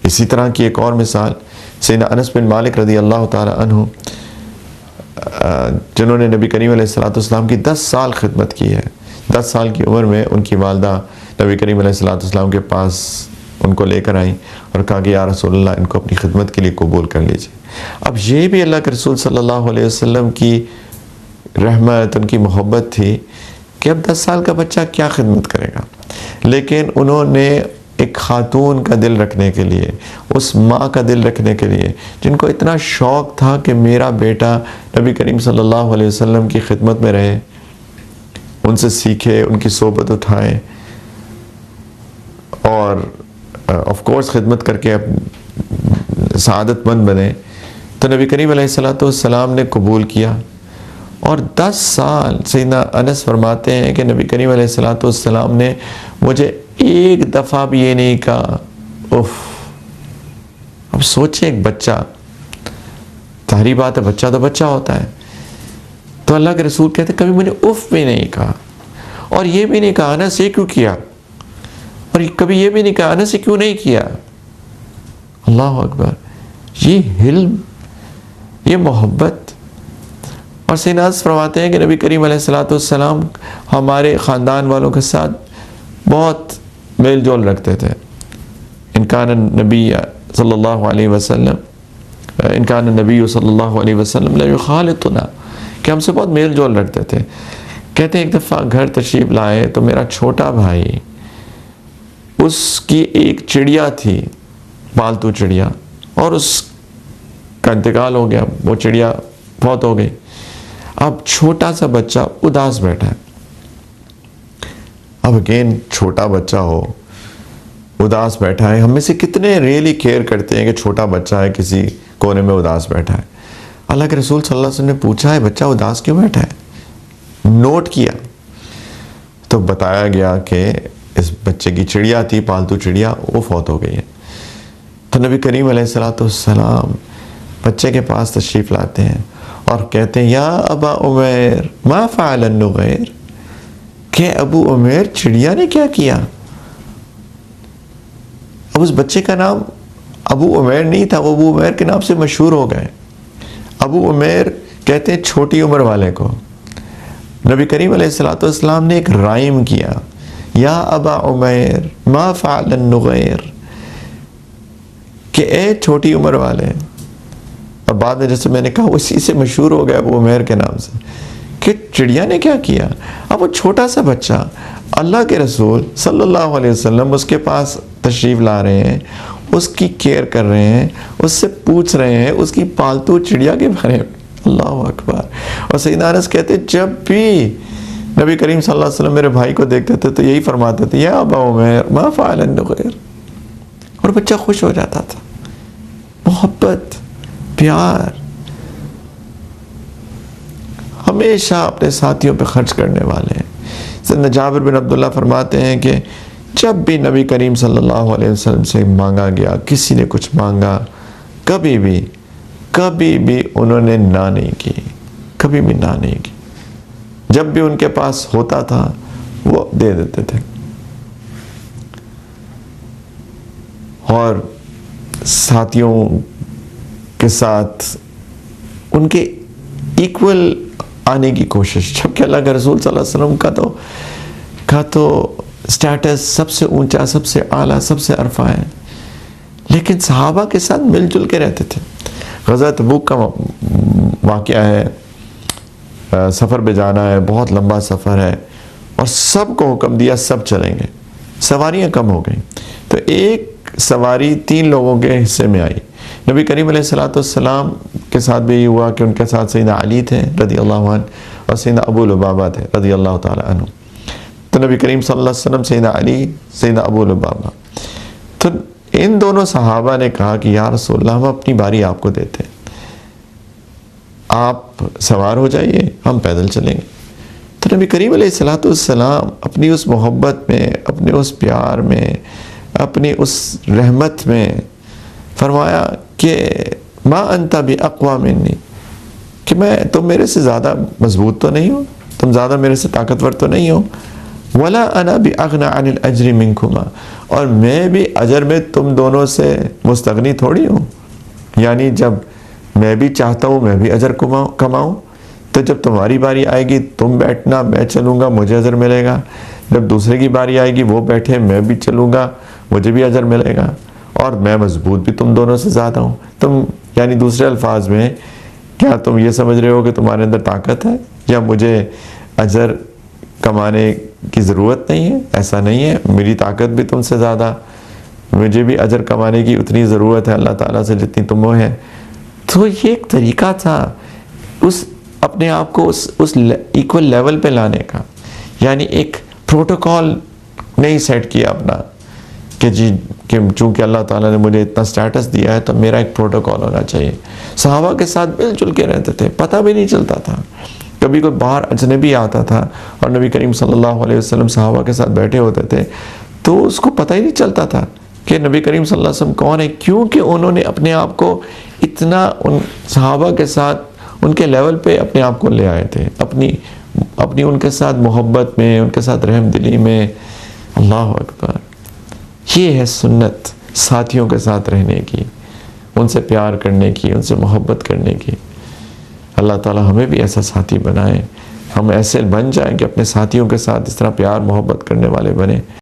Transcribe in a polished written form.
اسی طرح کی ایک اور مثال سیدنا انس بن مالک رضی اللہ تعالی عنہ، جنہوں نے نبی کریم علیہ السلام کی 10 سال خدمت کی ہے۔ 10 سال کی عمر میں ان کی والدہ نبی کریم علیہ السلام کے پاس ان کو لے کر آئیں اور کہا کہ یا رسول اللہ ان کو اپنی خدمت کے لیے قبول کر لیجئے۔ اب یہ بھی اللہ کے رسول صلی اللہ علیہ وسلم کی رحمت، ان کی محبت تھی کہ اب 10 سال کا بچہ کیا خدمت کرے گا، لیکن انہوں نے ایک خاتون کا دل رکھنے کے لیے، اس ماں کا دل رکھنے کے لیے جن کو اتنا شوق تھا کہ میرا بیٹا نبی کریم صلی اللہ علیہ وسلم کی خدمت میں رہے، ان سے سیکھے، ان کی صحبت اٹھائے اور آف کورس خدمت کر کے سعادت مند بنے، تو نبی کریم علیہ السلام نے قبول کیا۔ اور 10 سال سیدنا انس فرماتے ہیں کہ نبی کریم علیہ السلام نے مجھے ایک دفعہ بھی یہ نہیں کہا اف۔ اب سوچیں ایک بچہ، ظاہری بات ہے بچہ تو بچہ ہوتا ہے، تو اللہ کے رسول کہتے کبھی مجھے اف بھی نہیں کہا، اور یہ بھی نہیں کہا انس یہ کیوں کیا، اور کبھی یہ بھی نہیں کہا انس یہ کیوں نہیں کیا۔ اللہ اکبر، یہ علم، یہ محبت۔ اور سیدنا انس فرماتے ہیں کہ نبی کریم علیہ السلام ہمارے خاندان والوں کے ساتھ بہت میل جول رکھتے تھے۔ ان کان النبی صلی اللہ علیہ وسلم لا یخالطنا، کہ ہم سے بہت میل جول رکھتے تھے۔ کہتے ہیں ایک دفعہ گھر تشریف لائے تو میرا چھوٹا بھائی، اس کی ایک چڑیا تھی، پالتو چڑیا، اور اس کا انتقال ہو گیا، وہ چڑیا فوت ہو گئی۔ اب چھوٹا سا بچہ اداس بیٹھا ہے۔ اب اگین چھوٹا بچہ ہو، اداس بیٹھا ہے، ہم میں سے کتنے ریئلی کیئر کرتے ہیں کہ چھوٹا بچہ ہے کسی کونے میں اداس بیٹھا ہے۔ اللہ کے رسول صلی اللہ علیہ وسلم نے پوچھا ہے بچہ اداس کیوں بیٹھا ہے، نوٹ کیا تو بتایا گیا کہ اس بچے کی چڑیا تھی، پالتو چڑیا، وہ فوت ہو گئی ہے۔ تو نبی کریم علیہ السلام بچے کے پاس تشریف لاتے ہیں اور کہتے ہیں یا ابا عمیر ما فعل النغیر، کہ ابو عمیر چڑیا نے کیا کیا۔ اب اس بچے کا نام ابو عمیر نہیں تھا، وہ ابو عمیر کے نام سے مشہور ہو گئے۔ ابو عمیر کہتے ہیں چھوٹی عمر والے کو۔ نبی کریم علیہ السلام نے ایک رائم کیا، یا ابا عمیر ما فعل النغیر، کہ اے چھوٹی عمر والے۔ اور بعد میں جیسے میں نے کہا اسی سے مشہور ہو گیا ابو عمیر کے نام سے کہ چڑیا نے کیا کیا۔ اب وہ چھوٹا سا بچہ، اللہ کے رسول صلی اللہ علیہ وسلم اس کے پاس تشریف لا رہے ہیں، اس کی کیئر کر رہے ہیں، اس سے پوچھ رہے ہیں اس کی پالتو چڑیا کے بارے میں۔ اللہ اکبر۔ اور سیدنا انس کہتے جب بھی نبی کریم صلی اللہ علیہ وسلم میرے بھائی کو دیکھتے تھے تو یہی فرماتے تھے یا ابا عمیر ما فعل النغیر، اور بچہ خوش ہو جاتا تھا۔ محبت، پیار، ہمیشہ اپنے ساتھیوں پہ خرچ کرنے والے ہیں۔ سیدنا جابر بن عبداللہ فرماتے ہیں کہ جب بھی نبی کریم صلی اللہ علیہ وسلم سے مانگا گیا، کسی نے کچھ مانگا، کبھی بھی انہوں نے نہ نہیں کی، کبھی بھی نہ نہیں کی۔ جب بھی ان کے پاس ہوتا تھا وہ دے دیتے تھے۔ اور ساتھیوں کے ساتھ ان کے ایکول آنے کی کوشش، جبکہ اللہ کے رسول صلی اللہ علیہ وسلم کا تو سٹیٹس سب سے اونچا، سب سے اعلیٰ، سب سے عرفہ ہے، لیکن صحابہ کے ساتھ مل جل کے رہتے تھے۔ غزوہ تبوک کا واقعہ ہے، سفر پہ جانا ہے، بہت لمبا سفر ہے، اور سب کو حکم دیا سب چلیں گے، سواریاں کم ہو گئیں، تو ایک سواری 3 لوگوں کے حصے میں آئی۔ نبی کریم علیہ السلام کے ساتھ بھی یہ ہوا کہ ان کے ساتھ سیدنا علی تھے رضی اللہ عنہ، اور سیدنا ابو لبابہ تھے رضی اللہ تعالی عنہ۔ تو نبی کریم صلی اللہ علیہ وسلم، سیدنا علی، سیدنا ابو لبابہ، تو ان دونوں صحابہ نے کہا کہ یا رسول اللہ ہم اپنی باری آپ کو دیتے ہیں، آپ سوار ہو جائیے، ہم پیدل چلیں گے۔ تو نبی کریم علیہ السلام اپنی اس محبت میں، اپنے اس پیار میں، اپنی اس رحمت میں فرمایا کہ ما انت باقوی منی، کہ تم میرے سے زیادہ مضبوط تو نہیں ہو، تم زیادہ میرے سے طاقتور تو نہیں ہو، ولا انا باغنى عن الاجر منکما، اور میں بھی اجر میں تم دونوں سے مستغنی تھوڑی ہوں. یعنی جب میں بھی چاہتا ہوں میں بھی اجر کماؤں، تو جب تمہاری باری آئے گی تم بیٹھنا، میں چلوں گا، مجھے اجر ملے گا. جب دوسرے کی باری آئے گی وہ بیٹھے، میں بھی چلوں گا، مجھے بھی اجر ملے گا. اور میں مضبوط بھی تم دونوں سے زیادہ ہوں. تم یعنی دوسرے الفاظ میں کیا تم یہ سمجھ رہے ہو کہ تمہارے اندر طاقت ہے یا مجھے اجر کمانے کی ضرورت نہیں ہے؟ ایسا نہیں ہے، میری طاقت بھی تم سے زیادہ، مجھے بھی اجر کمانے کی اتنی ضرورت ہے اللہ تعالیٰ سے جتنی تم وہ ہے. تو یہ ایک طریقہ تھا اس اپنے آپ کو اس ایکول لیول پہ لانے کا. یعنی ایک پروٹوکول نہیں سیٹ کیا اپنا کہ جی کہ چونکہ اللہ تعالیٰ نے مجھے اتنا سٹیٹس دیا ہے تو میرا ایک پروٹوکول ہونا چاہیے. صحابہ کے ساتھ مل جل کے رہتے تھے، پتہ بھی نہیں چلتا تھا. کبھی کوئی باہر اجنبی آتا تھا اور نبی کریم صلی اللہ علیہ وسلم صحابہ کے ساتھ بیٹھے ہوتے تھے تو اس کو پتہ ہی نہیں چلتا تھا کہ نبی کریم صلی اللہ علیہ وسلم کون ہے، کیونکہ انہوں نے اپنے آپ کو اتنا ان صحابہ کے ساتھ ان کے لیول پہ اپنے آپ کو لے آئے تھے، اپنی ان کے ساتھ محبت میں، ان کے ساتھ رحم دلی میں. اللہ اکبر. یہ ہے سنت ساتھیوں کے ساتھ رہنے کی، ان سے پیار کرنے کی، ان سے محبت کرنے کی. اللہ تعالی ہمیں بھی ایسا ساتھی بنائے، ہم ایسے بن جائیں کہ اپنے ساتھیوں کے ساتھ اس طرح پیار محبت کرنے والے بنیں.